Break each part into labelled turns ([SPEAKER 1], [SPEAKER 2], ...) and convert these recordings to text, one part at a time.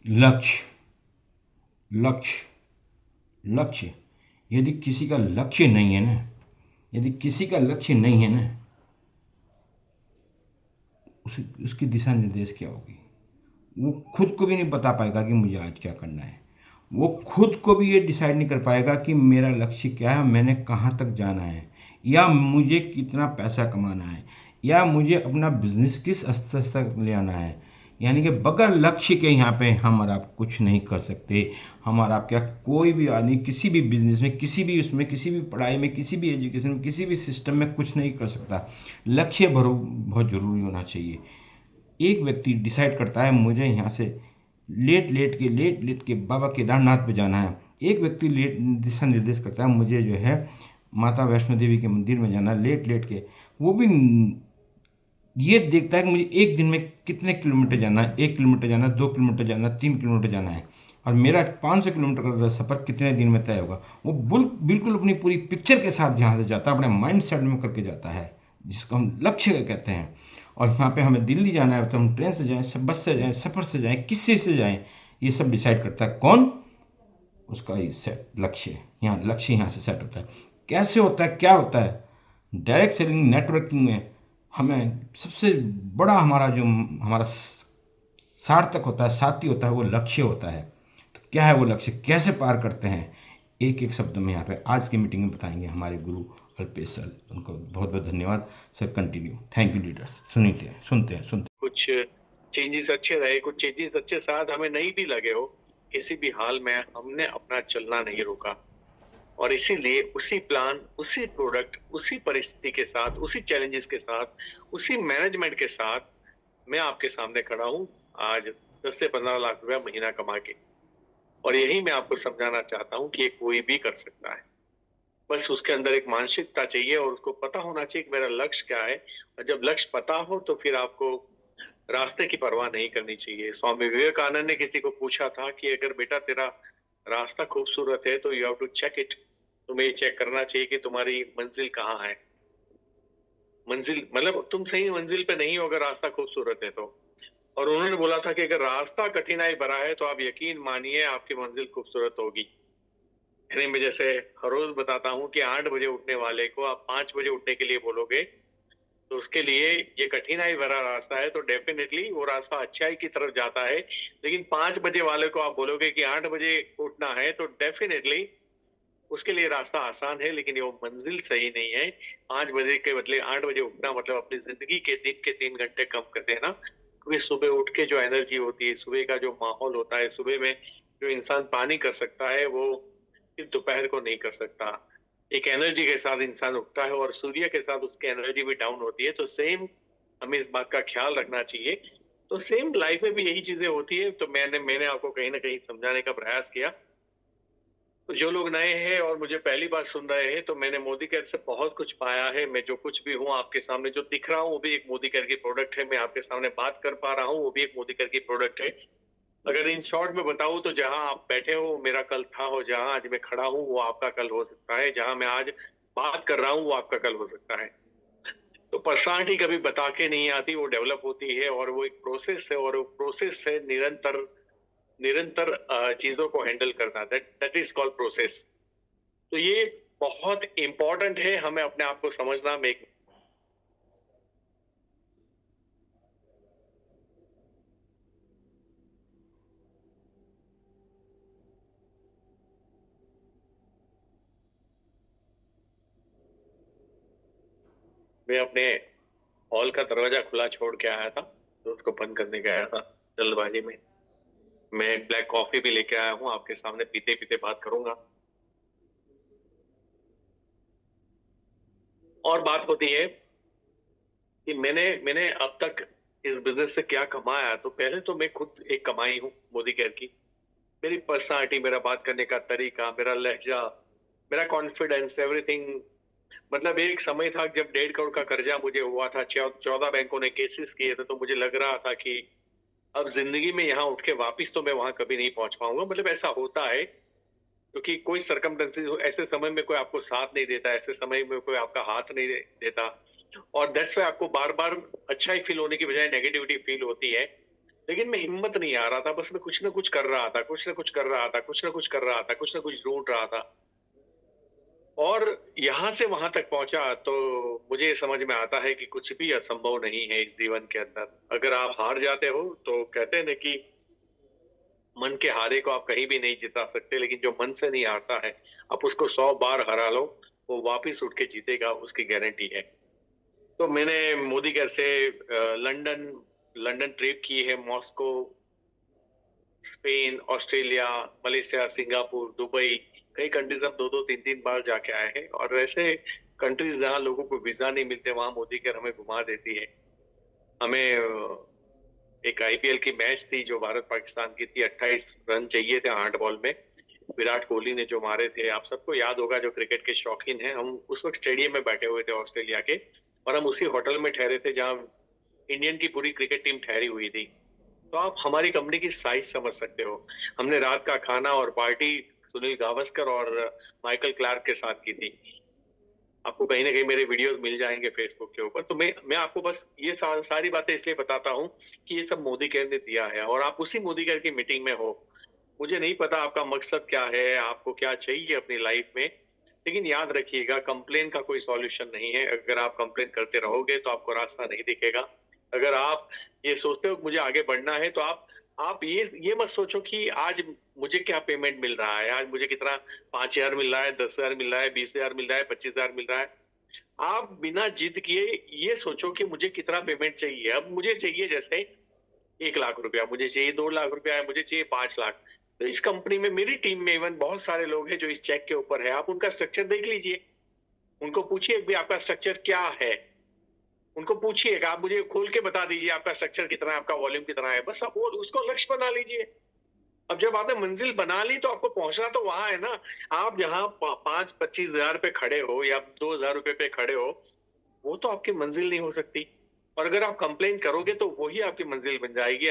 [SPEAKER 1] लक्ष्य, लक्ष्य, लक्ष्य। यदि किसी का लक्ष्य नहीं है ना, यदि किसी का लक्ष्य नहीं है ना, उसकी दिशा निर्देश क्या होगी? वो खुद को भी नहीं बता पाएगा कि मुझे आज क्या करना है। वो खुद को भी ये डिसाइड नहीं कर पाएगा कि मेरा लक्ष्य क्या है, मैंने कहाँ तक जाना है, या मुझे कितना पैसा कमाना है, या मुझे अपना बिजनेस किस स्तर तक ले आना है। यानी कि बगैर लक्ष्य के यहाँ पे हम और आप कुछ नहीं कर सकते। हम और आप क्या, कोई भी आदमी किसी भी बिजनेस में, किसी भी उसमें, किसी भी पढ़ाई में, किसी भी एजुकेशन में, किसी भी सिस्टम में कुछ नहीं कर सकता। लक्ष्य बहुत ज़रूरी होना चाहिए। एक व्यक्ति डिसाइड करता है मुझे यहाँ से लेट लेट के बाबा केदारनाथ पे जाना है। एक व्यक्ति लेट दिशा निर्देश करता है मुझे जो है माता वैष्णो देवी के मंदिर में जाना है लेट लेट के। वो भी ये देखता है कि मुझे एक दिन में कितने किलोमीटर जाना है, 1 किलोमीटर जाना है, 2 किलोमीटर जाना है, 3 किलोमीटर जाना है, और मेरा 500 किलोमीटर का सफ़र कितने दिन में तय होगा। वो बिल्कुल अपनी पूरी पिक्चर के साथ यहाँ से जाता है, अपने माइंड सेट में करके जाता है, जिसको हम लक्ष्य कहते हैं। और यहाँ पे हमें दिल्ली जाना है तो हम ट्रेन से जाएँ, सब बस से जाएँ, सफ़र से जाएँ, किससे से जाएँ, ये सब डिसाइड करता है कौन? उसका ही सेट लक्ष्य। यहाँ लक्ष्य यहाँ से सेट होता है। कैसे होता है, क्या होता है? डायरेक्ट सेलिंग नेटवर्किंग में हमें सबसे बड़ा हमारा जो हमारा सार्थक होता है, साथी होता है, वो लक्ष्य होता है। तो क्या है वो लक्ष्य, कैसे पार करते हैं, एक एक शब्द में यहाँ पे आज की मीटिंग में बताएंगे हमारे गुरु अल्पेश सर। उनको बहुत बहुत धन्यवाद sir. Continue. Thank you leaders. सुनते हैं।
[SPEAKER 2] कुछ चेंजेस अच्छे रहे, कुछ चेंजेस अच्छे साथ हमें नहीं भी लगे हो, किसी भी हाल में हमने अपना चलना नहीं रोका। और इसीलिए उसी प्लान, उसी प्रोडक्ट, उसी परिस्थिति के साथ, उसी चैलेंजेस के साथ, उसी मैनेजमेंट के साथ मैं आपके सामने खड़ा हूं आज 10 से 15 लाख रुपया महीना कमा के। और यही मैं आपको समझाना चाहता हूं कि ये कोई भी कर सकता है। बस उसके अंदर एक मानसिकता चाहिए और उसको पता होना चाहिए कि मेरा लक्ष्य क्या है। और जब लक्ष्य पता हो तो फिर आपको रास्ते की परवाह नहीं करनी चाहिए। स्वामी विवेकानंद ने किसी को पूछा था कि अगर बेटा तेरा रास्ता खूबसूरत है तो you have to check it. तुम्हें ये चेक करना चाहिए कि तुम्हारी मंजिल कहाँ है। मंजिल मतलब तुम सही मंजिल पे नहीं हो अगर रास्ता खूबसूरत है तो। और उन्होंने बोला था कि अगर रास्ता कठिनाई भरा है तो आप यकीन मानिए आपकी मंजिल खूबसूरत होगी। यानी मैं जैसे हर रोज बताता हूँ कि 8 बजे उठने वाले को आप 5 बजे उठने के लिए बोलोगे तो उसके लिए ये कठिनाई भरा रास्ता है, तो डेफिनेटली वो रास्ता अच्छाई की तरफ जाता है। लेकिन 5 बजे वाले को आप बोलोगे कि 8 बजे उठना है तो डेफिनेटली उसके लिए रास्ता आसान है, लेकिन वो मंजिल सही नहीं है। 5 बजे के बदले 8 बजे उठना मतलब अपनी जिंदगी के दिन के 3 घंटे कम कर देना। क्योंकि सुबह उठ के जो एनर्जी होती है, सुबह का जो माहौल होता है, सुबह में जो इंसान पानी कर सकता है वो फिर दोपहर को नहीं कर सकता। एक एनर्जी के साथ इंसान उठता है और सूर्य के साथ उसकी एनर्जी भी डाउन होती है। तो सेम हमें इस बात का ख्याल रखना चाहिए। तो सेम लाइफ में भी यही चीजें होती है। तो मैंने मैंने आपको कहीं ना कहीं समझाने का प्रयास किया। तो जो लोग नए हैं और मुझे पहली बार सुन रहे हैं, तो मैंने मोदी केयर से बहुत कुछ पाया है। मैं जो कुछ भी हूँ आपके सामने जो दिख रहा हूँ वो भी एक मोदी केयर की प्रोडक्ट है। मैं आपके सामने बात कर पा रहा हूँ वो भी एक मोदी केयर की प्रोडक्ट है। अगर इन शॉर्ट में बताऊं तो जहां आप बैठे हो मेरा कल था, हो जहां आज मैं खड़ा हूं वो आपका कल हो सकता है, जहां मैं आज बात कर रहा हूं वो आपका कल हो सकता है। तो पर्सनालिटी कभी बता के नहीं आती, वो डेवलप होती है और वो एक प्रोसेस है। और वो प्रोसेस है निरंतर निरंतर चीजों को हैंडल करना। That that is called process. तो ये बहुत इंपॉर्टेंट है हमें अपने आप को समझना। मैं अपने हॉल का दरवाजा खुला छोड़ के आया था तो उसको बंद करने गया था जल्दबाजी में। मैं ब्लैक कॉफी भी लेके आया हूँ, आपके सामने पीते पीते बात करूंगा। और बात होती है कि मैंने मैंने अब तक इस बिजनेस से क्या कमाया। तो पहले तो मैं खुद एक कमाई हूँ मोदी केयर की। मेरी पर्सनालिटी, मेरा बात करने का तरीका, मेरा लहजा, मेरा कॉन्फिडेंस, एवरीथिंग। मतलब एक समय था जब 1.5 करोड़ का कर्जा मुझे हुआ था, 14 बैंकों ने केसेस किए थे, तो मुझे लग रहा था कि अब जिंदगी में यहाँ उठ के वापिस तो मैं वहां कभी नहीं पहुंच पाऊंगा। मतलब ऐसा होता है क्योंकि कोई सरकमस्टेंसेस ऐसे समय में कोई आपको साथ नहीं देता, ऐसे समय में कोई आपका हाथ नहीं देता। और दैट्स वाई आपको बार बार अच्छा ही फील होने की बजाय नेगेटिविटी फील होती है। लेकिन मैं हिम्मत नहीं आ रहा था, बस मैं कुछ ना कुछ कर रहा था, कुछ ना कुछ कर रहा था, कुछ ना कुछ कर रहा था, कुछ ना कुछ ढूँढ रहा था। और यहाँ से वहाँ तक पहुँचा तो मुझे ये समझ में आता है कि कुछ भी असंभव नहीं है इस जीवन के अंदर। अगर आप हार जाते हो तो कहते हैं ना कि मन के हारे को आप कहीं भी नहीं जिता सकते, लेकिन जो मन से नहीं हारता है, आप उसको 100 बार हरा लो, वो वापिस उठ के जीतेगा, उसकी गारंटी है। तो मैंने मोदी केयर से लंदन लंदन ट्रिप की है, Moscow, Spain, Australia, Malaysia, Singapore, Dubai, कई कंट्रीज हम 2-2, 3-3 बार जाके आए हैं और ऐसे कंट्रीज जहाँ लोगों को वीज़ा नहीं मिलते, वहाँ मोदी केयर हमें घुमा देती है। हमें एक आईपीएल की मैच थी जो भारत-पाकिस्तान की थी, 28 रन चाहिए थे 8 बॉल में। विराट कोहली ने जो मारे थे, आप सबको याद होगा जो क्रिकेट के शौकीन हैं, हम उस वक़्त स्टेडियम में बैठे हुए थे ऑस्ट्रेलिया के और हम उसी होटल में ठहरे थे जहाँ इंडियन की पूरी क्रिकेट टीम ठहरी हुई थी। तो आप हमारी कंपनी की साइज़ समझ सकते हो। हमने रात का खाना और पार्टी सुनील गावस्कर और माइकल क्लार्क के साथ की थी। आपको कहीं न कहीं मेरे वीडियोज़ मिल जाएँगे फ़ेसबुक के ऊपर। तो मैं आपको बस ये सारी बातें इसलिए बताता हूँ कि ये सब मोदी केयर ने दिया है और आप उसी मोदी केयर की मीटिंग में हो। मुझे नहीं पता आपका मकसद क्या है, आपको क्या चाहिए अपनी लाइफ़ में, लेकिन याद रखिएगा कंप्लेन का कोई सॉल्यूशन नहीं है। अगर आप कंप्लेन करते रहोगे तो आपको रास्ता नहीं दिखेगा। अगर आप ये सोचते हो कि मुझे आगे बढ़ना है तो आप ये मत सोचो कि आज मुझे क्या पेमेंट मिल रहा है, आज मुझे कितना 5,000 मिल रहा है, 10,000 मिल रहा है, 20,000 मिल रहा है, 25,000 मिल रहा है। आप बिना जिद किए ये सोचो कि मुझे कितना पेमेंट चाहिए। अब मुझे चाहिए जैसे 1 लाख रुपया, मुझे चाहिए 2 लाख रुपया, मुझे चाहिए 5 लाख। तो इस कंपनी में मेरी टीम में इवन बहुत सारे लोग हैं जो इस चेक के ऊपर है। आप उनका स्ट्रक्चर देख लीजिए। उनको पूछिए कि आपका स्ट्रक्चर क्या है? उनको पूछिए कि आप मुझे खोल के बता दीजिए आपका स्ट्रक्चर कितना है, आपका वॉल्यूम कितना है। बस आप वो उसको लक्ष्य बना लीजिए। अब जब आपने मंजिल बना ली तो आपको पहुंचना तो वहां है ना। आप जहां 5-25 हजार पे खड़े हो या 2,000 रुपए पे खड़े हो, वो तो आपकी मंजिल नहीं हो सकती। और अगर आप कंप्लेन करोगे तो वही आपकी मंजिल बन जाएगी।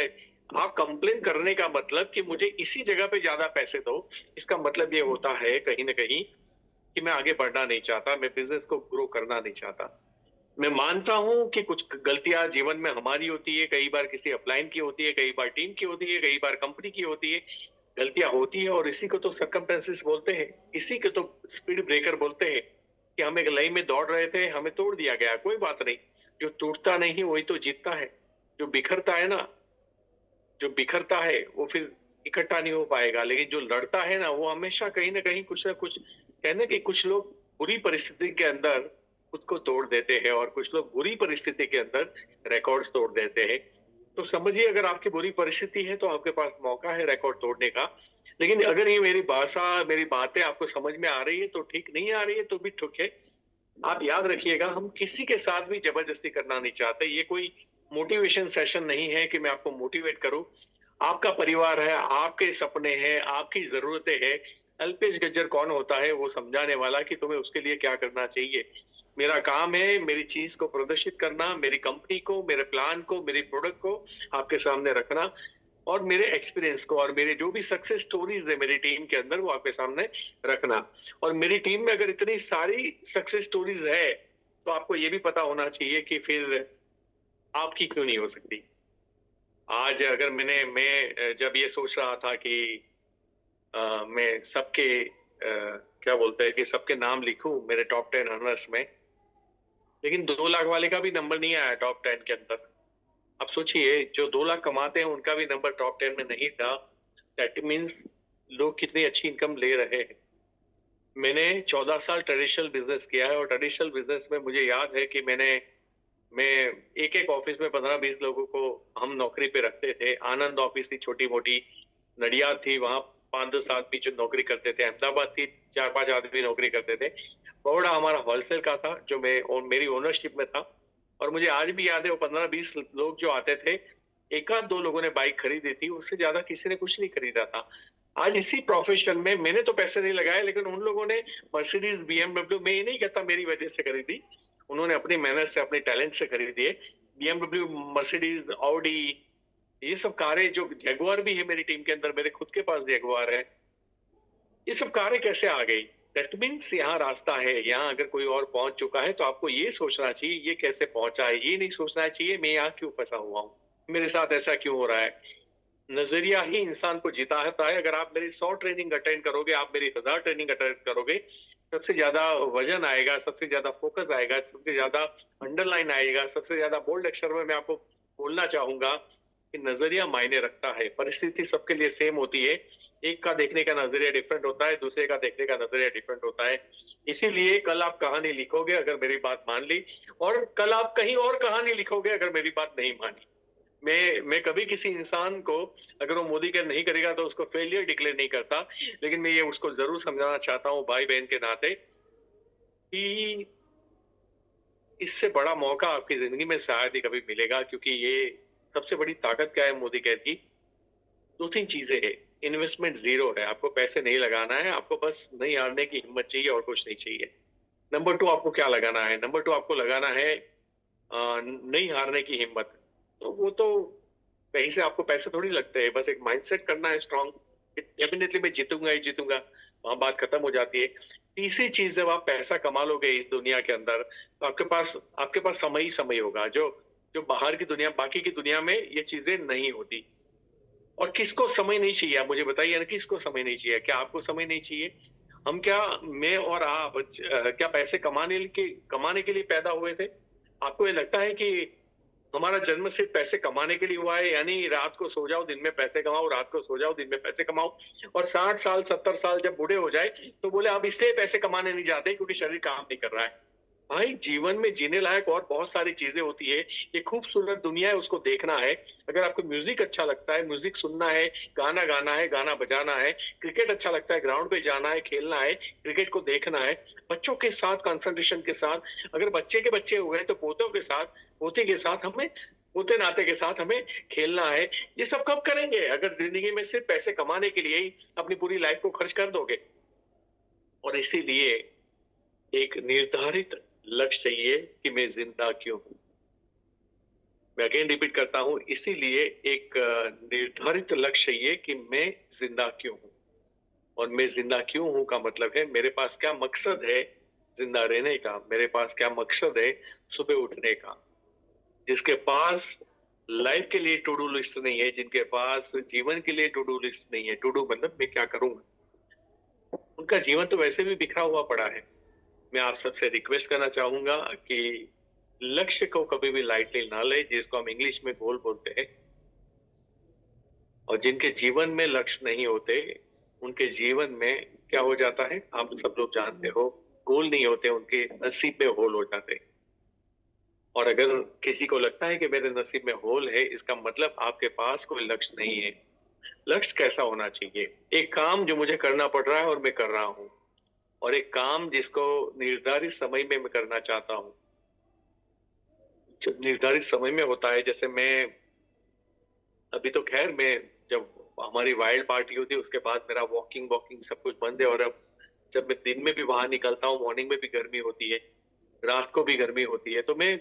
[SPEAKER 2] आप कंप्लेन करने का मतलब कि मुझे इसी जगह पे ज्यादा पैसे दो, इसका मतलब ये होता है कहीं ना कहीं कि मैं आगे बढ़ना नहीं चाहता, मैं बिजनेस को ग्रो करना नहीं चाहता। मैं मानता हूँ कि कुछ गलतियाँ जीवन में हमारी होती है, कई बार किसी अपलाइन की होती है, कई बार टीम की होती है, कई बार कंपनी की होती है। गलतियाँ होती है और इसी को तो सर्कमस्टेंसेस बोलते हैं, इसी को तो स्पीड ब्रेकर बोलते हैं कि हम एक लाइन में दौड़ रहे थे, हमें तोड़ दिया गया, कोई बात नहीं। जो टूटता नहीं वही तो जीतता है। जो बिखरता है ना, जो बिखरता है वो फिर इकट्ठा नहीं हो पाएगा, लेकिन जो लड़ता है ना वो हमेशा कहीं ना कहीं कुछ ना कुछ, कहने कि कुछ लोग बुरी परिस्थिति के अंदर खुद को तोड़ देते हैं और कुछ लोग बुरी परिस्थिति के अंदर रिकॉर्ड्स तोड़ देते हैं। तो समझिए अगर आपकी बुरी परिस्थिति है तो आपके पास मौका है रिकॉर्ड तोड़ने का। लेकिन अगर ये मेरी भाषा, मेरी बातें आपको समझ में आ रही है तो ठीक, नहीं आ रही है तो भी ठीक है। आप याद रखिएगा हम किसी के साथ भी जबरदस्ती करना नहीं चाहते। ये कोई मोटिवेशन सेशन नहीं है कि मैं आपको मोटिवेट करूं। आपका परिवार है, आपके सपने हैं, आपकी जरूरतें हैं। अल्पेश गज्जर कौन होता है वो समझाने वाला कि तुम्हें उसके लिए क्या करना चाहिए। मेरा काम है मेरी चीज को प्रदर्शित करना, मेरी कंपनी को, मेरे प्लान को, मेरी प्रोडक्ट को आपके सामने रखना और मेरे एक्सपीरियंस को और मेरे जो भी सक्सेस स्टोरीज है मेरी टीम के अंदर वो आपके सामने रखना। और मेरी टीम में अगर इतनी सारी सक्सेस स्टोरीज है तो आपको ये भी पता होना चाहिए कि फिर आपकी क्यों नहीं हो सकती। आज अगर मैं जब ये सोच रहा था कि मैं सबके क्या बोलते हैं कि सबके नाम लिखूं मेरे टॉप 10 रनर्स में, लेकिन 2 लाख वाले का भी नंबर नहीं आया टॉप 10 के अंदर। अब सोचिए जो 2 लाख कमाते हैं उनका भी नंबर टॉप 10 में नहीं था। दैट मीन्स लोग कितनी अच्छी इनकम ले रहे हैं। मैंने 14 साल ट्रेडिशनल बिजनेस किया है और ट्रेडिशनल बिजनेस में मुझे याद है कि मैं एक एक ऑफिस में 15-20 लोगों को हम नौकरी पे रखते थे। आनंद ऑफिस थी छोटी मोटी, नडियाद थी, वहां 5-10 आदमी जो नौकरी करते थे। अहमदाबाद थी, 4-5 आदमी नौकरी करते थे। बड़ा हमारा होलसेल का था जो मेरी ओनरशिप में था। और मुझे आज भी याद है वो 15-20 लोग जो आते थे, एक आध दो लोगों ने बाइक खरीदी थी, उससे ज्यादा किसी ने कुछ नहीं खरीदा था। आज इसी प्रोफेशन में मैंने तो पैसे नहीं लगाए, लेकिन उन लोगों ने मर्सिडीज, बीएमडब्ल्यू, मैं ये नहीं कहता मेरी वजह से खरीदी, उन्होंने अपनी मेहनत से, अपने टैलेंट से खरीदी है। बीएमडब्ल्यू, मर्सिडीज, ऑडी, ये सब कारें, जो जगुआर भी है मेरी टीम के अंदर, मेरे खुद के पास जगुआर है। ये सब कारें कैसे आ गई? दैट मीन्स यहाँ रास्ता है। यहाँ अगर कोई और पहुंच चुका है तो आपको ये सोचना चाहिए ये कैसे पहुंचा है। ये नहीं सोचना चाहिए मैं यहाँ क्यों फंसा हुआ हूँ, मेरे साथ ऐसा क्यों हो रहा है। नजरिया ही इंसान को जिताता है। अगर आप मेरी 100 ट्रेनिंग अटेंड करोगे, आप मेरी 1000 ट्रेनिंग अटेंड करोगे, सबसे ज्यादा वजन आएगा, सबसे ज्यादा फोकस आएगा, सबसे ज्यादा अंडरलाइन आएगा, सबसे ज्यादा बोल्ड अक्षर में मैं आपको बोलना चाहूंगा कि नजरिया मायने रखता है। परिस्थिति सबके लिए सेम होती है, एक का देखने का नजरिया डिफरेंट होता है, दूसरे का देखने का नजरिया डिफरेंट होता है। इसीलिए कल आप कहानी लिखोगे अगर मेरी बात मान ली, और कल आप कहीं और कहानी लिखोगे अगर मेरी बात नहीं मानी। मैं कभी किसी इंसान को, अगर वो मोदी केयर नहीं करेगा तो उसको फेलियर डिक्लेयर नहीं करता, लेकिन मैं ये उसको जरूर समझाना चाहता हूँ भाई बहन के नाते कि इससे बड़ा मौका आपकी जिंदगी में शायद ही कभी मिलेगा, क्योंकि ये सबसे बड़ी ताकत क्या है मोदी केयर की? दो तीन चीजें है। इन्वेस्टमेंट जीरो है, आपको पैसे नहीं लगाना है, आपको बस नहीं हारने की हिम्मत चाहिए और कुछ नहीं चाहिए। नंबर टू, आपको क्या लगाना है? नंबर टू, आपको लगाना है नहीं हारने की हिम्मत। तो वो तो कहीं से आपको पैसे थोड़ी लगते हैं, बस एक माइंडसेट करना है स्ट्रांग, डेफिनेटली मैं जीतूंगा ही जीतूंगा, वहां बात खत्म हो जाती है। तीसरी चीज, जब आप पैसा कमा लोगे इस दुनिया के अंदर, तो आपके पास समय ही समय होगा, जो जो बाहर की दुनिया, बाकी की दुनिया में ये चीजें नहीं होती। और किसको समय नहीं चाहिए, आप मुझे बताइए ना, किसको समय नहीं चाहिए? क्या आपको समय नहीं चाहिए? हम क्या, मैं और आप क्या पैसे कमाने के लिए पैदा हुए थे? आपको ये लगता है कि हमारा जन्म सिर्फ पैसे कमाने के लिए हुआ है, यानी रात को सो जाओ दिन में पैसे कमाओ, रात को सो जाओ दिन में पैसे कमाओ, और 60 साल 70 साल जब बूढ़े हो जाए तो बोले अब इसलिए पैसे कमाने नहीं जाते क्योंकि शरीर काम नहीं कर रहा है? भाई, जीवन में जीने लायक और बहुत सारी चीजें होती है। ये खूबसूरत दुनिया है, उसको देखना है। अगर आपको म्यूजिक अच्छा लगता है, म्यूजिक सुनना है, गाना गाना है, गाना बजाना है, क्रिकेट अच्छा लगता है, ग्राउंड पे जाना है, खेलना है, क्रिकेट को देखना है, बच्चों के साथ कंसंट्रेशन के साथ, अगर बच्चे के बच्चे हुए तो पोतों के साथ, पोते के साथ हमें, पोते नाते के साथ हमें खेलना है। ये सब कब करेंगे अगर जिंदगी में सिर्फ पैसे कमाने के लिए ही अपनी पूरी लाइफ को खर्च कर दोगे? और इसीलिए एक निर्धारित लक्ष्य चाहिए कि मैं जिंदा क्यों हूं। मैं अगेन रिपीट करता हूं, इसीलिए एक निर्धारित लक्ष्य चाहिए कि मैं जिंदा क्यों हूं। और मैं जिंदा क्यों हूं का मतलब है मेरे पास क्या मकसद है जिंदा रहने का, मेरे पास क्या मकसद है सुबह उठने का। जिसके पास लाइफ के लिए टू डू लिस्ट नहीं है, जिनके पास जीवन के लिए टू डू लिस्ट नहीं है, टू डू मतलब मैं क्या करूंगा, उनका जीवन तो वैसे भी बिखरा हुआ पड़ा है। मैं आप सबसे रिक्वेस्ट करना चाहूंगा कि लक्ष्य को कभी भी लाइटली ना ले, जिसको हम इंग्लिश में गोल बोलते हैं। और जिनके जीवन में लक्ष्य नहीं होते, उनके जीवन में क्या हो जाता है आप सब लोग जानते हो, गोल नहीं होते, उनके नसीब में होल हो जाते हैं। और अगर किसी को लगता है कि मेरे नसीब में होल है, इसका मतलब आपके पास कोई लक्ष्य नहीं है। लक्ष्य कैसा होना चाहिए? एक काम जो मुझे करना पड़ रहा है और मैं कर रहा हूं, और एक काम जिसको निर्धारित समय में मैं करना चाहता हूं। जो निर्धारित समय में होता है, जैसे मैं अभी तो खैर मैं, जब हमारी वाइल्ड पार्टी होती है उसके बाद मेरा वॉकिंग वॉकिंग सब कुछ बंद है, और अब जब मैं दिन में भी बाहर निकलता हूँ, मॉर्निंग में भी गर्मी होती है, रात को भी गर्मी होती है, तो मैं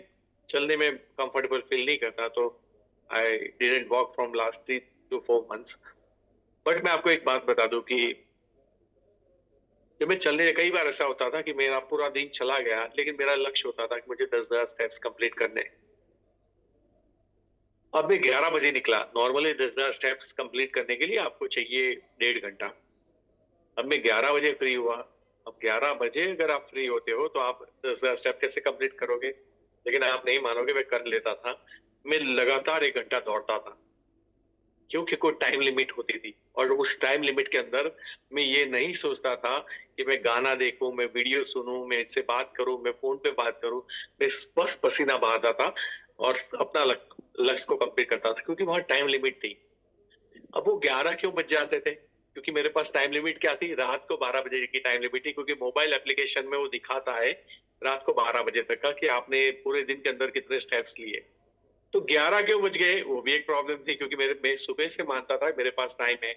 [SPEAKER 2] चलने में कंफर्टेबल फील नहीं करता। तो I didn't walk from last 3 to 4 months। But मैं आपको एक बात बता दूं कि जब मैं चलने, कई बार ऐसा होता था कि मेरा पूरा दिन चला गया, लेकिन मेरा लक्ष्य होता था कि मुझे 10,000 स्टेप्स कंप्लीट करने हैं। अब मैं 11 बजे निकला, नॉर्मली 10,000 स्टेप्स कंप्लीट करने के लिए आपको चाहिए 1.5 घंटा। अब मैं 11 बजे फ्री हुआ। अब 11 बजे अगर आप फ्री होते हो तो आप 10,000 स्टेप कैसे कंप्लीट करोगे? लेकिन आप नहीं मानोगे, मैं कर लेता था। मैं लगातार 1 घंटा दौड़ता था, क्योंकि कोई टाइम लिमिट होती थी, और उस टाइम लिमिट के अंदर मैं ये नहीं सोचता था कि मैं गाना देखूं, मैं वीडियो सुनूं, मैं इससे बात करूं, मैं फोन पे बात करूं। मैं बस पसीना बहाता था और अपना लक्ष्य को कंप्लीट करता था, क्योंकि वहां टाइम लिमिट थी। अब वो 11 क्यों बज जाते थे? क्योंकि मेरे पास टाइम लिमिट क्या थी? रात को 12 बजे की टाइम लिमिट थी, क्योंकि मोबाइल एप्लीकेशन में वो दिखाता है रात को 12 बजे तक का कि आपने पूरे दिन के अंदर कितने स्टेप्स लिए। तो 11 क्यों बज गए, वो भी एक प्रॉब्लम थी, क्योंकि मैं सुबह से मानता था मेरे पास टाइम है,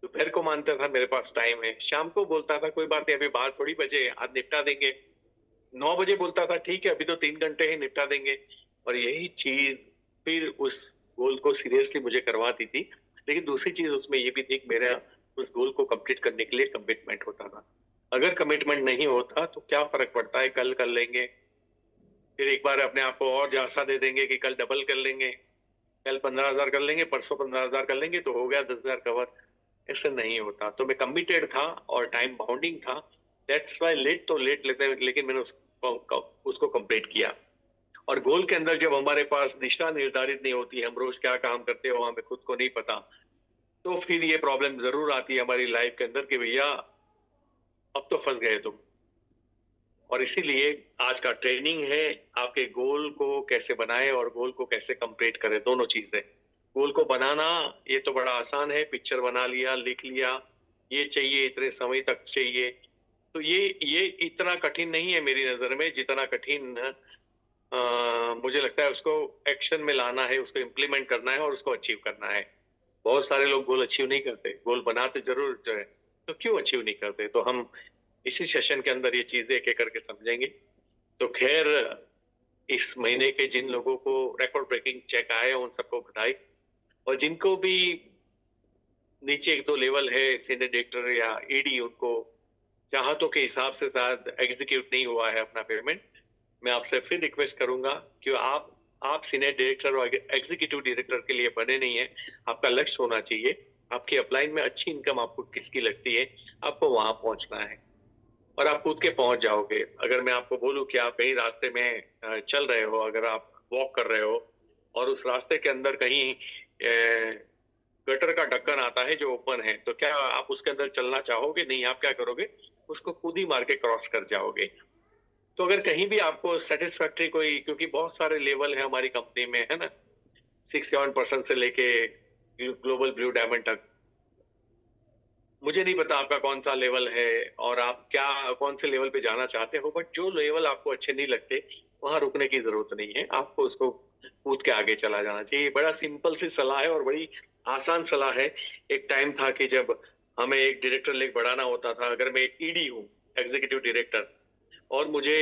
[SPEAKER 2] दोपहर को मानता था मेरे पास टाइम है, शाम को बोलता था कोई बात नहीं, अभी 12 थोड़ी बजे, आज निपटा देंगे। 9 बजे बोलता था ठीक है, अभी तो 3 घंटे हैं, निपटा देंगे। और यही चीज फिर उस गोल को सीरियसली मुझे करवाती थी। लेकिन दूसरी चीज उसमें ये भी थी कि मेरा उस गोल को कंप्लीट करने के लिए कमिटमेंट होता था। अगर कमिटमेंट नहीं होता तो क्या फर्क पड़ता है, कल कर लेंगे, फिर एक बार अपने आप को और झांसा दे देंगे कि कल डबल कर लेंगे। कल 15,000 कर लेंगे, परसों 15,000 कर लेंगे तो हो गया 10,000 कवर। ऐसा नहीं होता। तो मैं कमिटेड था और टाइम बाउंडिंग था। दैट्स व्हाई लेट तो लेट लेते, लेकिन मैंने उसको कंप्लीट किया। और गोल के अंदर जब हमारे पास दिशा निर्धारित नहीं होती, हम रोज क्या काम करते हो हमें खुद को नहीं पता, तो फिर ये प्रॉब्लम जरूर आती है हमारी लाइफ के अंदर कि भैया अब तो फंस गए तुम। और इसीलिए आज का ट्रेनिंग है आपके गोल को कैसे बनाए और गोल को कैसे कंप्लीट करें, दोनों चीजें। गोल को बनाना ये तो बड़ा आसान है, पिक्चर बना लिया, लिख लिया, ये चाहिए, इतने समय तक चाहिए। तो ये इतना कठिन नहीं है मेरी नजर में, जितना कठिन मुझे लगता है उसको एक्शन में लाना है, उसको इम्प्लीमेंट करना है और उसको अचीव करना है। बहुत सारे लोग गोल अचीव नहीं करते, गोल बनाते जरूर जो है, तो क्यों अचीव नहीं करते? तो हम इसी सेशन के अंदर ये चीजें एक एक करके समझेंगे। तो खैर, इस महीने के जिन लोगों को रिकॉर्ड ब्रेकिंग चेक आए उन सबको बधाई। और जिनको भी नीचे एक दो लेवल है, सीनियर डायरेक्टर या ईडी, उनको चाहतों के हिसाब से शायद एग्जीक्यूट नहीं हुआ है अपना पेमेंट, मैं आपसे फिर रिक्वेस्ट करूंगा कि आप सीनियर डायरेक्टर और एग्जीक्यूटिव डायरेक्टर के लिए बने नहीं है। आपका लक्ष्य होना चाहिए, आपकी अपलाइन में अच्छी इनकम आपको किसकी लगती है, आपको वहां पहुंचना है और आप कूद के पहुंच जाओगे। अगर मैं आपको बोलूं कि आप कहीं रास्ते में चल रहे हो, अगर आप वॉक कर रहे हो और उस रास्ते के अंदर कहीं गटर का ढक्कन आता है जो ओपन है, तो क्या आप उसके अंदर चलना चाहोगे? नहीं, आप क्या करोगे, उसको कूद ही मार के क्रॉस कर जाओगे। तो अगर कहीं भी आपको सेटिस्फैक्ट्री कोई, क्योंकि बहुत सारे लेवल है हमारी कंपनी में, है ना, 6-7% से लेके ग्लोबल ब्लू डायमंड तक, मुझे नहीं पता आपका कौन सा लेवल है और आप क्या कौन से लेवल पे जाना चाहते हो, बट जो लेवल आपको अच्छे नहीं लगते वहां रुकने की जरूरत नहीं है, आपको उसको कूद के आगे चला जाना चाहिए। बड़ा सिंपल सी सलाह है और बड़ी आसान सलाह है। एक टाइम था कि जब हमें एक डायरेक्टर लेग बढ़ाना होता था, अगर मैं एक ईडी हूँ, एग्जीक्यूटिव डायरेक्टर, और मुझे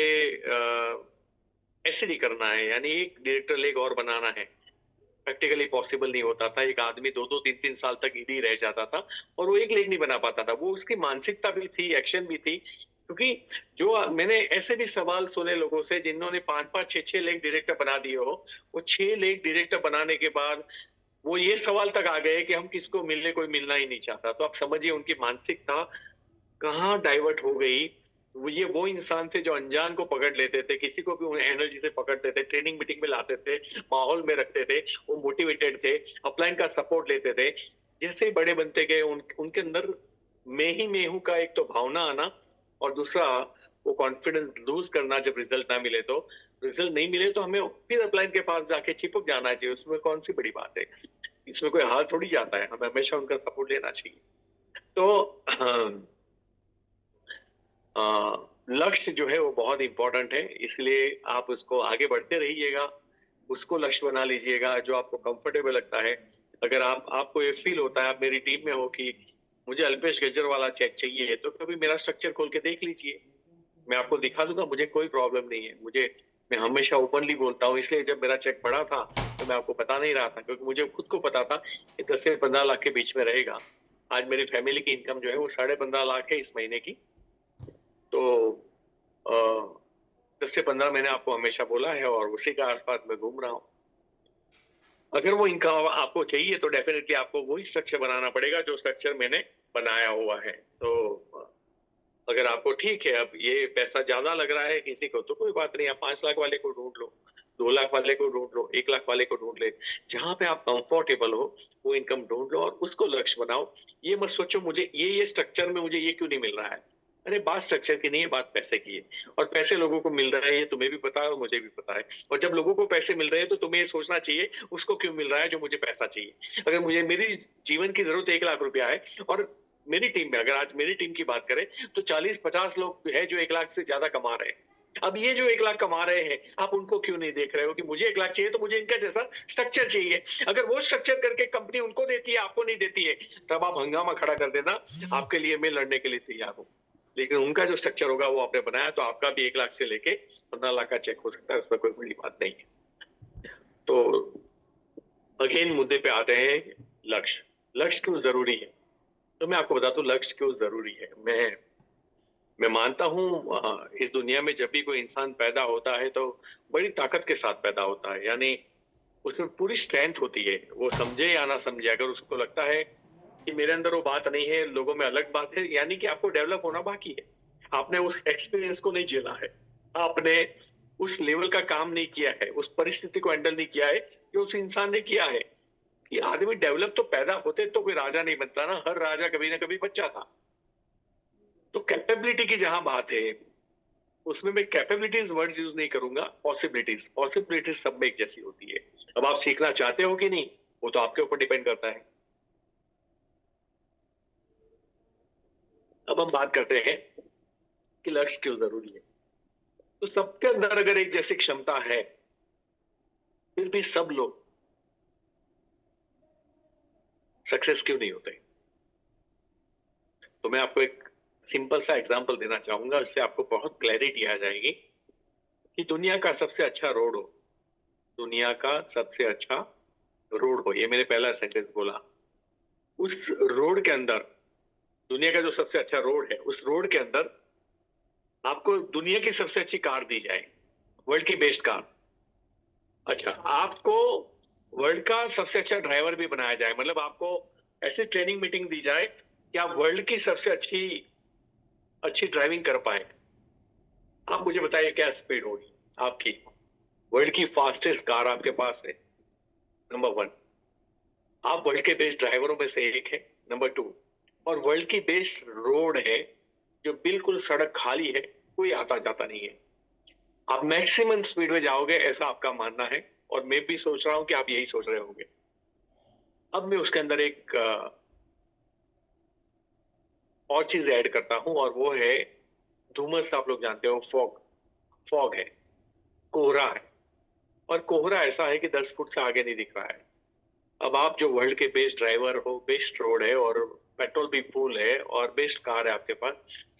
[SPEAKER 2] ऐसे नहीं करना है, यानी एक डायरेक्टर लेग और बनाना है, प्रैक्टिकली पॉसिबल नहीं होता था। एक आदमी 2-2 3-3 साल तक ईडी रह जाता था और वो एक लेग नहीं बना पाता था। वो उसकी मानसिकता भी थी, एक्शन भी थी। क्योंकि जो मैंने ऐसे भी सवाल सुने लोगों से जिन्होंने 5-5 6-6 लेग डायरेक्टर बना दिए हो, वो 6 लेग डायरेक्टर बनाने के बाद वो ये सवाल तक आ गए कि हम किसको मिलने, कोई मिलना ही नहीं चाहता। तो आप समझिए उनकी मानसिकता कहाँ डाइवर्ट हो गई। वो इंसान थे जो अनजान को पकड़ लेते थे, किसी को भी एनर्जी से पकड़ते थे, ट्रेनिंग मीटिंग में लाते थे, माहौल में रखते थे, वो मोटिवेटेड थे, अपलाइन का सपोर्ट लेते थे। जैसे ही बड़े बनते गए उनके अंदर मैं ही मैं हूं का एक तो भावना आना, और दूसरा वो कॉन्फिडेंस लूज करना जब रिजल्ट ना मिले तो। रिजल्ट नहीं मिले तो हमें फिर अपलाइन के पास जाके चिपक जाना चाहिए, उसमें कौन सी बड़ी बात है, इसमें कोई हार थोड़ी जाता है, हमें हमेशा उनका सपोर्ट लेना चाहिए। तो अ, लक्ष्य जो है वो बहुत इंपॉर्टेंट है, इसलिए आप उसको आगे बढ़ते रहिएगा, उसको लक्ष्य बना लीजिएगा जो आपको कंफर्टेबल लगता है। अगर आपको ये फील होता है, आप मेरी टीम में हो, कि मुझे अल्पेश गज्जर वाला चेक चाहिए, तो कभी मेरा स्ट्रक्चर खोल के देख लीजिए, मैं आपको दिखा दूंगा, मुझे कोई प्रॉब्लम नहीं है। मैं हमेशा ओपनली बोलता हूँ, इसलिए जब मेरा चेक पड़ा था तो मैं आपको बता नहीं रहा था, क्योंकि मुझे खुद को पता था कि 10 से 15 लाख के बीच में रहेगा। आज मेरी फैमिली की इनकम जो है वो 15.5 लाख है इस महीने की। तो 10 से 15 मैंने आपको हमेशा बोला है और उसी के आसपास मैं घूम रहा हूँ। अगर वो इनकम आपको चाहिए तो डेफिनेटली आपको वही स्ट्रक्चर बनाना पड़ेगा जो स्ट्रक्चर मैंने बनाया हुआ है। तो अगर आपको ठीक है, अब ये पैसा ज्यादा लग रहा है किसी को, तो कोई बात नहीं, आप 5 लाख वाले को ढूंढ लो, 2 लाख वाले को ढूंढ लो, 1 लाख वाले को ढूंढ ले, जहां पे आप कंफर्टेबल हो वो इनकम ढूंढ लो और उसको लक्ष्य बनाओ। ये मत सोचो मुझे ये स्ट्रक्चर में मुझे ये क्यों नहीं मिल रहा है। अरे बात स्ट्रक्चर की नहीं है, बात पैसे की है। और पैसे लोगों को मिल रहे हैं, तुम्हें भी पता है और मुझे भी पता है। और जब लोगों को पैसे मिल रहे हैं तो तुम्हें ये सोचना चाहिए उसको क्यों मिल रहा है जो मुझे पैसा चाहिए। अगर मुझे मेरी जीवन की जरूरत 1 लाख रुपया है और मेरी टीम में, अगर आज मेरी टीम की बात करें तो 40-50 लोग हैं जो 1 लाख से ज्यादा कमा रहे हैं। अब ये जो 1 लाख कमा रहे हैं, आप उनको क्यों नहीं देख रहे हो कि मुझे 1 लाख चाहिए तो मुझे इनका जैसा स्ट्रक्चर चाहिए। अगर वो स्ट्रक्चर करके कंपनी उनको देती है, आपको नहीं देती है, तब आप हंगामा खड़ा कर देना, आपके लिए मैं लड़ने के लिए तैयार हूँ। लेकिन उनका जो स्ट्रक्चर होगा वो आपने बनाया, तो आपका भी 1 लाख से लेके 15 लाख का चेक हो सकता है, उसमें कोई बड़ी बात नहीं है। तो अगेन मुद्दे पे आते हैं, लक्ष्य। लक्ष्य क्यों जरूरी है? तो मैं आपको बताता हूँ लक्ष्य क्यों जरूरी है। मैं मानता हूँ इस दुनिया में जब भी कोई इंसान पैदा होता है तो बड़ी ताकत के साथ पैदा होता है, यानी उसमें पूरी स्ट्रेंथ होती है, वो समझे या ना समझे। अगर उसको लगता है कि मेरे अंदर वो बात नहीं है, लोगों में अलग बात है, यानी कि आपको डेवलप होना बाकी है। आपने उस एक्सपीरियंस को नहीं झेला है, आपने उस लेवल का काम नहीं किया है, उस परिस्थिति को हैंडल नहीं किया है जो उस इंसान ने किया है। कि आदमी डेवलप तो पैदा होते तो कोई राजा नहीं बनता ना, हर राजा कभी ना कभी बच्चा था। तो कैपेबिलिटी की जहां बात है, उसमें मैं कैपेबिलिटीज वर्ड यूज नहीं करूंगा, पॉसिबिलिटीज। पॉसिबिलिटीज सब में एक जैसी होती है। अब आप सीखना चाहते हो कि नहीं, वो तो आपके ऊपर डिपेंड करता है। अब हम बात करते हैं कि लक्ष्य क्यों जरूरी है। तो सबके अंदर अगर एक जैसी क्षमता है, फिर भी सब लोग सक्सेस क्यों नहीं होते। तो मैं आपको एक सिंपल सा एग्जांपल देना चाहूंगा, इससे आपको बहुत क्लैरिटी आ जाएगी कि दुनिया का सबसे अच्छा रोड हो, दुनिया का सबसे अच्छा रोड हो, ये मैंने पहला सेंटेंस बोला। उस रोड के अंदर, दुनिया का जो सबसे अच्छा रोड है, उस रोड के अंदर आपको दुनिया की सबसे अच्छी कार दी जाए, वर्ल्ड की बेस्ट कार। अच्छा, आपको वर्ल्ड का सबसे अच्छा ड्राइवर भी बनाया जाए, मतलब आपको ऐसी ट्रेनिंग मीटिंग दी जाए कि आप वर्ल्ड की सबसे अच्छी अच्छी ड्राइविंग कर पाए। आप मुझे बताइए क्या स्पीड होगी आपकी। वर्ल्ड की फास्टेस्ट कार आपके पास है, नंबर वन। आप वर्ल्ड के बेस्ट ड्राइवरों में से एक है, नंबर टू। और वर्ल्ड की बेस्ट रोड है, जो बिल्कुल सड़क खाली है, कोई आता जाता नहीं है। आप मैक्सिमम स्पीड में जाओगे ऐसा आपका मानना है, और मैं भी सोच रहा हूं कि आप यही सोच रहे होंगे। अब मैं उसके अंदर एक और चीज ऐड करता हूं, और वो है धुमस। आप लोग जानते हो, फॉग। फॉग है, कोहरा है। और कोहरा ऐसा है कि 10 फुट से आगे नहीं दिख रहा है। अब आप जो वर्ल्ड के बेस्ट ड्राइवर हो, बेस्ट रोड है, और पेट्रोल भी फुल है, और बेस्ट कार है आपके पास,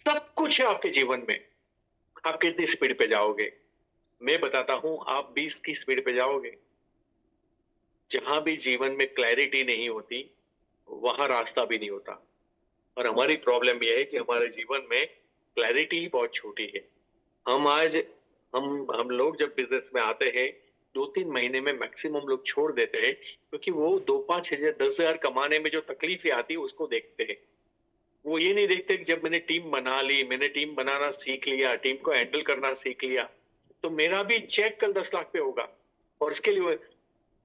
[SPEAKER 2] सब कुछ है आपके जीवन में, आप कितनी स्पीड पे जाओगे। मैं बताता हूं, आप 20 की स्पीड पे जाओगे। जहां भी जीवन में क्लैरिटी नहीं होती, वहां रास्ता भी नहीं होता। और हमारी प्रॉब्लम यह है कि हमारे जीवन में क्लैरिटी ही बहुत छोटी है। हम आज हम लोग जब बिजनेस में आते हैं, 2-3 महीने में मैक्सिमम लोग छोड़ देते हैं, क्योंकि वो 2-5 हजार 10 हजार कमाने में जो तकलीफें आती है उसको देखते हैं। वो ये नहीं देखते कि जब मैंने टीम बना ली, मैंने टीम बनाना सीख लिया, टीम को हैंडल करना सीख लिया, तो मेरा भी चेक कल 10 लाख पे होगा। और उसके लिए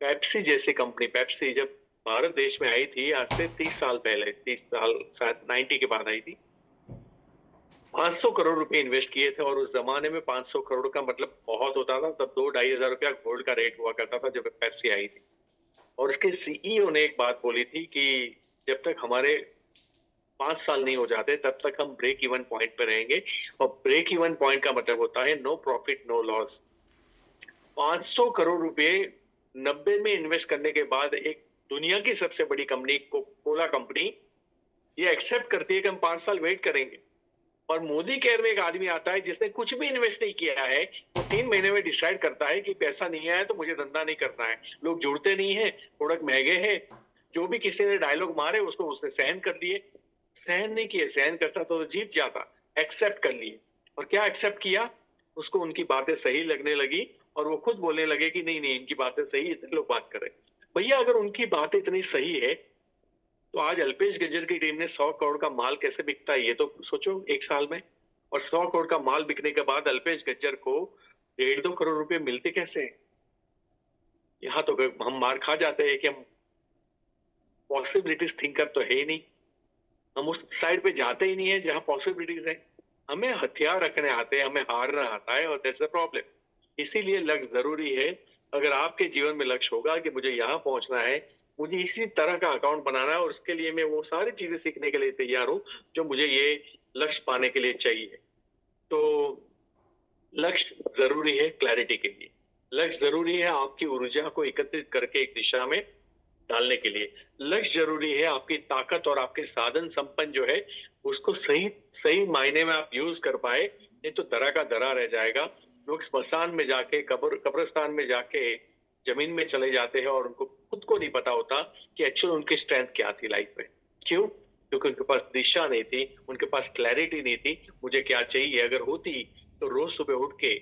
[SPEAKER 2] पेप्सी जैसी कंपनी, पेप्सी जब भारत देश में आई थी आज से 30 साल पहले, 30 साल, शायद 90 के बाद आई थी, 500 करोड़ रुपए इन्वेस्ट किए थे। और उस जमाने में 500 करोड़ का मतलब बहुत होता था। तब 2-2.5 हजार रुपया गोल्ड का रेट हुआ करता था जब पेप्सी आई थी। और उसके सीईओ ने एक बात बोली थी कि जब तक हमारे 5 साल नहीं हो जाते, तब तक हम ब्रेक इवन पॉइंट पे रहेंगे। और ब्रेक इवन पॉइंट का मतलब होता है no profit no loss. 500 crore रुपए 90 में इन्वेस्ट करने के बाद एक दुनिया की सबसे बड़ी कंपनी, कोला कंपनी, ये एक्सेप्ट करती है कि हम 5 साल वेट करेंगे। और मोदी केयर में एक आदमी आता है जिसने कुछ भी इन्वेस्ट नहीं किया है, वो 3 महीने में डिसाइड करता है कि पैसा नहीं आया तो मुझे धंधा नहीं करना है, लोग जुड़ते नहीं है, प्रोडक्ट महंगे हैं, जो भी किसी ने डायलॉग मारे उसको उसने सहन कर लिए। सहन नहीं किए, सहन करता तो जीत जाता। एक्सेप्ट कर लिए। और क्या एक्सेप्ट किया, उसको उनकी बातें सही लगने लगी, और वो खुद बोलने लगे कि नहीं नहीं, इनकी बातें सही, इतने लोग बात कर रहे हैं। भैया अगर उनकी बात इतनी सही है, तो आज अल्पेश गज्जर की टीम ने 100 करोड़ का माल कैसे बिकता है, ये तो सोचो एक साल में। और 100 करोड़ का माल बिकने के बाद अल्पेश गज्जर को 1.5-2 करोड़ रुपए मिलते कैसे हैं। यहाँ तो हम मार खा जाते हैं कि हम पॉसिबिलिटीज थिंकर तो है ही नहीं, हम उस साइड पे जाते ही नहीं है जहां पॉसिबिलिटीज है। हमें हथियार रखने आते हैं, हमें हारना आता है, और दैट्स अ प्रॉब्लम। इसीलिए लक्ष्य जरूरी है। अगर आपके जीवन में लक्ष्य होगा कि मुझे यहाँ पहुंचना है, मुझे इसी तरह का अकाउंट बनाना है, और उसके लिए मैं वो सारी चीजें सीखने के लिए तैयार हूं जो मुझे ये लक्ष्य पाने के लिए चाहिए। तो लक्ष्य जरूरी है क्लैरिटी के लिए। लक्ष्य जरूरी है आपकी ऊर्जा को एकत्रित करके एक दिशा में डालने के लिए। लक्ष्य जरूरी है आपकी ताकत और आपके साधन संपन्न जो है, उसको सही सही मायने में आप यूज कर पाए। नहीं तो दरा का दरा रह जाएगा। लोग स्मशान में जाके, कब्रिस्तान में जाके जमीन में चले जाते हैं, और उनको खुद को नहीं पता होता कि एक्चुअल उनकी स्ट्रेंथ क्या थी लाइफ में। क्यों? क्योंकि उनके पास दिशा नहीं थी, उनके पास क्लैरिटी नहीं थी, मुझे क्या चाहिए। अगर होती तो रोज सुबह उठ के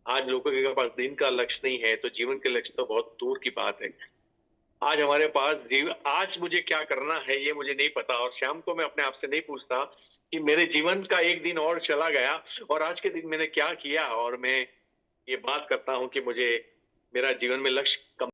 [SPEAKER 2] आज लोगों के पास दिन का लक्ष्य नहीं है, तो जीवन के लक्ष्य तो बहुत दूर की बात है। आज हमारे पास आज मुझे क्या करना है ये मुझे नहीं पता, और शाम को मैं अपने आप से नहीं पूछता कि मेरे जीवन का एक दिन और चला गया और आज के दिन मैंने क्या किया, और मैं ये बात करता हूँ कि मुझे मेरा जीवन में लक्ष्य कम